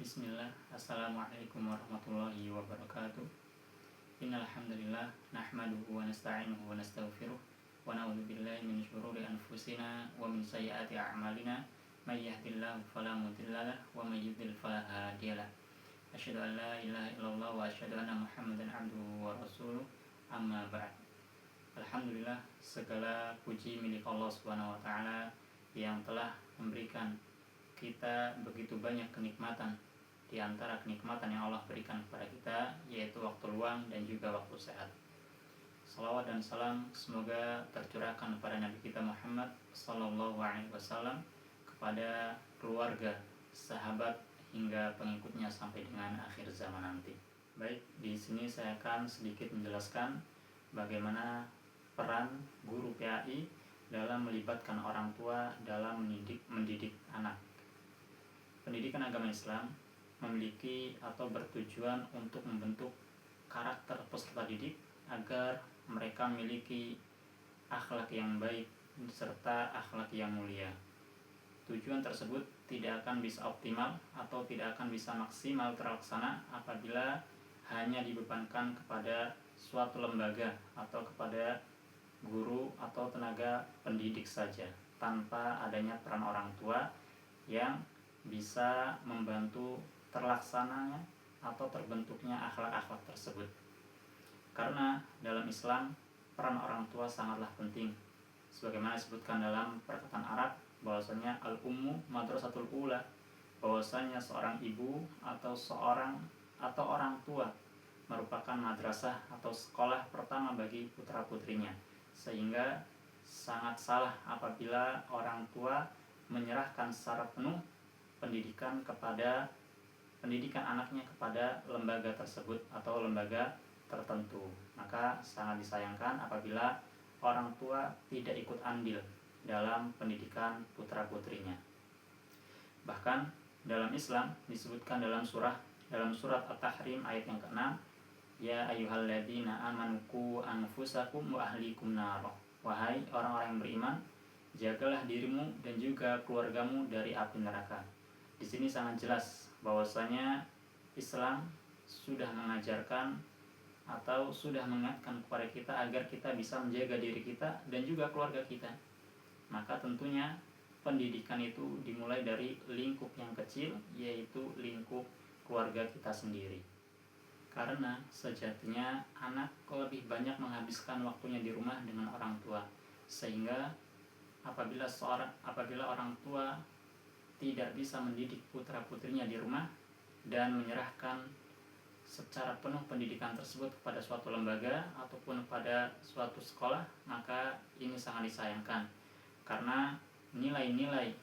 Bismillah, Assalamualaikum warahmatullahi wabarakatuh. Innal hamdalillah nahmaduhu wa nasta'inuhu wa nastaghfiruh wa na'udzu billahi min syururi anfusina wa min sayyiati a'malina may yahdihillahu fala mudhillalah wa may yudhlil fala hadiyalah. Asyhadu an la ilaha illallah wa asyhadu anna Muhammadan abduhu wa rasuluh. Amma ba'd. Alhamdulillah, segala puji milik Allah Subhanahu wa taala yang telah memberikan kita begitu banyak kenikmatan. Di antara kenikmatan yang Allah berikan kepada kita yaitu waktu luang dan juga waktu sehat. Salawat dan salam semoga tercurahkan kepada Nabi kita Muhammad sallallahu alaihi wasallam, kepada keluarga, sahabat hingga pengikutnya sampai dengan akhir zaman nanti. Baik, di sini saya akan sedikit menjelaskan bagaimana peran guru PAI dalam melibatkan orang tua dalam mendidik anak. Pendidikan agama Islam memiliki atau bertujuan untuk membentuk karakter peserta didik agar mereka memiliki akhlak yang baik serta akhlak yang mulia. Tujuan tersebut tidak akan bisa optimal atau tidak akan bisa maksimal terlaksana apabila hanya dibebankan kepada suatu lembaga atau kepada guru atau tenaga pendidik saja, tanpa adanya peran orang tua yang bisa membantu terlaksananya atau terbentuknya akhlak-akhlak tersebut. Karena dalam Islam peran orang tua sangatlah penting. Sebagaimana disebutkan dalam perkataan Arab bahwasanya al-ummu madrasatul ula, bahwasanya seorang ibu atau orang tua merupakan madrasah atau sekolah pertama bagi putra-putrinya. Sehingga sangat salah apabila orang tua menyerahkan secara penuh pendidikan anaknya kepada lembaga tersebut atau lembaga tertentu. Maka sangat disayangkan apabila orang tua tidak ikut andil dalam pendidikan putra-putrinya. Bahkan dalam Islam disebutkan dalam surat At-Tahrim ayat yang ke-6, ya ayyuhalladzina amanu qu anfusakum wa ahlikum nar. Wahai orang-orang yang beriman, jagalah dirimu dan juga keluargamu dari api neraka. Di sini sangat jelas bahwasanya Islam sudah mengajarkan atau sudah mengingatkan kepada kita agar kita bisa menjaga diri kita dan juga keluarga kita. Maka tentunya pendidikan itu dimulai dari lingkup yang kecil, yaitu lingkup keluarga kita sendiri. Karena sejatinya anak lebih banyak menghabiskan waktunya di rumah dengan orang tua, sehingga apabila orang tua tidak bisa mendidik putra-putrinya di rumah dan menyerahkan secara penuh pendidikan tersebut kepada suatu lembaga ataupun pada suatu sekolah, maka ini sangat disayangkan. Karena nilai-nilai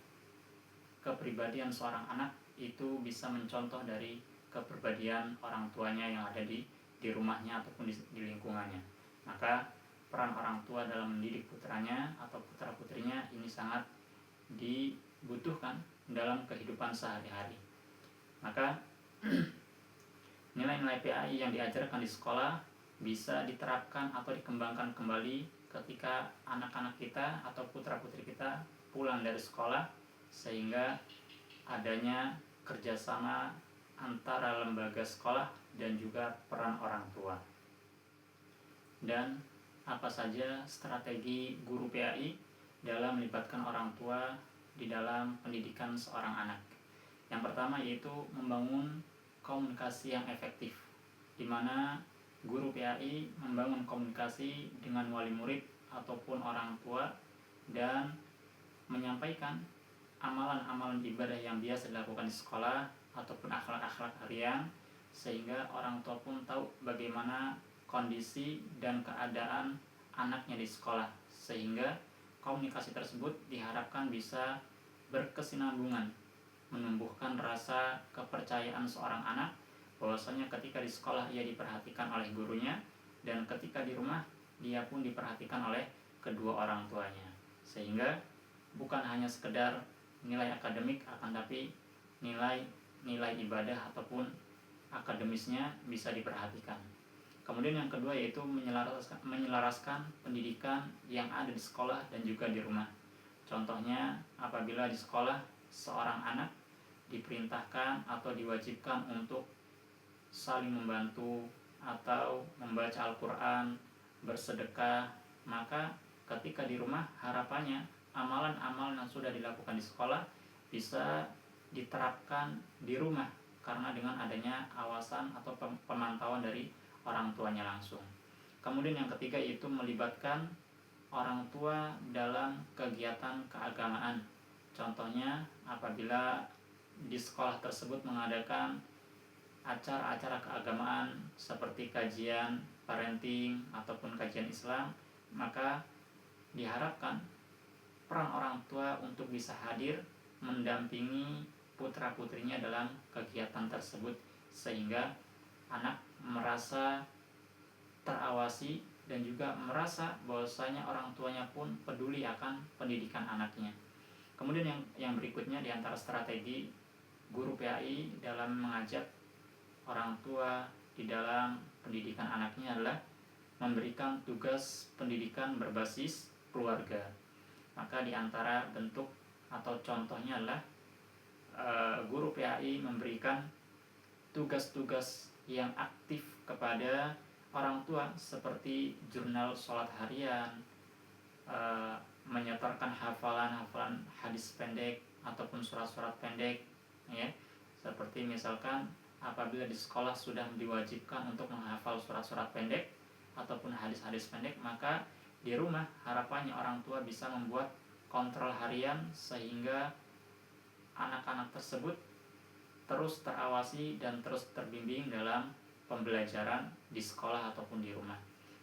kepribadian seorang anak itu bisa mencontoh dari kepribadian orang tuanya yang ada di rumahnya ataupun di lingkungannya. Maka peran orang tua dalam mendidik putranya atau putra-putrinya ini sangat dibutuhkan dalam kehidupan sehari-hari. Maka nilai-nilai PAI yang diajarkan di sekolah bisa diterapkan atau dikembangkan kembali ketika anak-anak kita atau putra-putri kita pulang dari sekolah, sehingga adanya kerjasama antara lembaga sekolah dan juga peran orang tua. Dan apa saja strategi guru PAI dalam melibatkan orang tua di dalam pendidikan seorang anak? Yang pertama yaitu membangun komunikasi yang efektif, di mana guru PAI membangun komunikasi dengan wali murid ataupun orang tua dan menyampaikan amalan-amalan ibadah yang biasa dilakukan di sekolah ataupun akhlak-akhlak harian, sehingga orang tua pun tahu bagaimana kondisi dan keadaan anaknya di sekolah, sehingga komunikasi tersebut diharapkan bisa berkesinambungan, menumbuhkan rasa kepercayaan seorang anak bahwasanya ketika di sekolah ia diperhatikan oleh gurunya dan ketika di rumah dia pun diperhatikan oleh kedua orang tuanya, sehingga bukan hanya sekedar nilai akademik akan tapi nilai ibadah ataupun akademisnya bisa diperhatikan. Kemudian yang kedua yaitu menyelaraskan pendidikan yang ada di sekolah dan juga di rumah. Contohnya apabila di sekolah seorang anak diperintahkan atau diwajibkan untuk saling membantu atau membaca Al-Quran, bersedekah, maka ketika di rumah harapannya amalan-amalan yang sudah dilakukan di sekolah bisa diterapkan di rumah karena dengan adanya awasan atau pemantauan dari orang tuanya langsung. Kemudian yang ketiga itu melibatkan orang tua dalam kegiatan keagamaan. Contohnya apabila di sekolah tersebut mengadakan acara-acara keagamaan seperti kajian parenting ataupun kajian Islam, maka diharapkan peran orang tua untuk bisa hadir mendampingi putra-putrinya dalam kegiatan tersebut sehingga anak merasa terawasi dan juga merasa bahwasanya orang tuanya pun peduli akan pendidikan anaknya. Kemudian yang berikutnya di antara strategi guru PAI dalam mengajak orang tua di dalam pendidikan anaknya adalah memberikan tugas pendidikan berbasis keluarga. Maka di antara bentuk atau contohnya adalah guru PAI memberikan tugas-tugas yang aktif kepada orang tua seperti jurnal sholat harian, menyetorkan hafalan-hafalan hadis pendek ataupun surat-surat pendek, ya. Seperti misalkan apabila di sekolah sudah diwajibkan untuk menghafal surat-surat pendek ataupun hadis-hadis pendek, maka di rumah harapannya orang tua bisa membuat kontrol harian sehingga anak-anak tersebut terus terawasi dan terus terbimbing dalam pembelajaran di sekolah ataupun di rumah.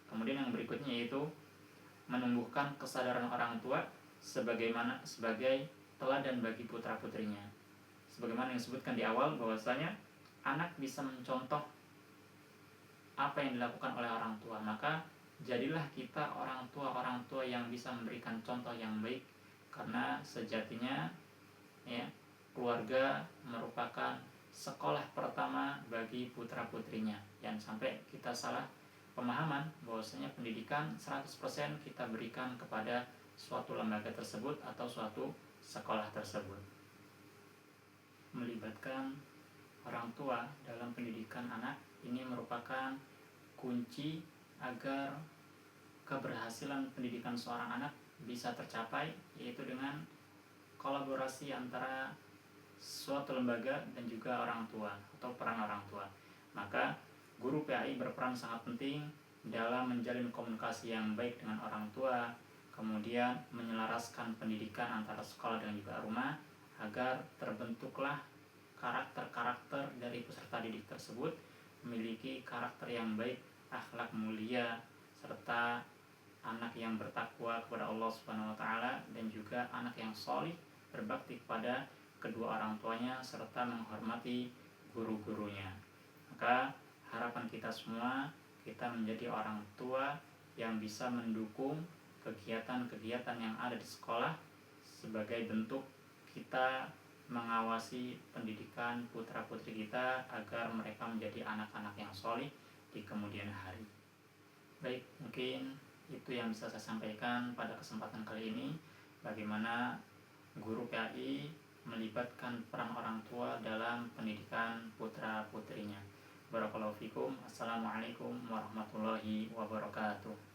Kemudian yang berikutnya yaitu menumbuhkan kesadaran orang tua sebagai teladan bagi putra-putrinya. Sebagaimana yang disebutkan di awal bahwasanya anak bisa mencontoh apa yang dilakukan oleh orang tua, maka jadilah kita orang tua yang bisa memberikan contoh yang baik, karena sejatinya ya keluarga merupakan sekolah pertama bagi putra-putrinya. Jangan sampai kita salah pemahaman bahwasanya pendidikan 100% kita berikan kepada suatu lembaga tersebut atau suatu sekolah tersebut. Melibatkan orang tua dalam pendidikan anak ini merupakan kunci agar keberhasilan pendidikan seorang anak bisa tercapai, yaitu dengan kolaborasi antara suatu lembaga dan juga orang tua atau peran orang tua. Maka guru PAI berperan sangat penting dalam menjalin komunikasi yang baik dengan orang tua, kemudian menyelaraskan pendidikan antara sekolah dan juga rumah agar terbentuklah karakter-karakter dari peserta didik tersebut memiliki karakter yang baik, akhlak mulia, serta anak yang bertakwa kepada Allah Subhanahu wa taala dan juga anak yang sholih, berbakti kepada kedua orang tuanya serta menghormati guru-gurunya. Maka harapan kita semua, kita menjadi orang tua yang bisa mendukung kegiatan-kegiatan yang ada di sekolah sebagai bentuk kita mengawasi pendidikan putra-putri kita agar mereka menjadi anak-anak yang sholih di kemudian hari. Baik, mungkin itu yang bisa saya sampaikan pada kesempatan kali ini, bagaimana guru PAI melibatkan peran orang tua dalam pendidikan putra-putrinya. Barakallahu fikum. Assalamualaikum warahmatullahi wabarakatuh.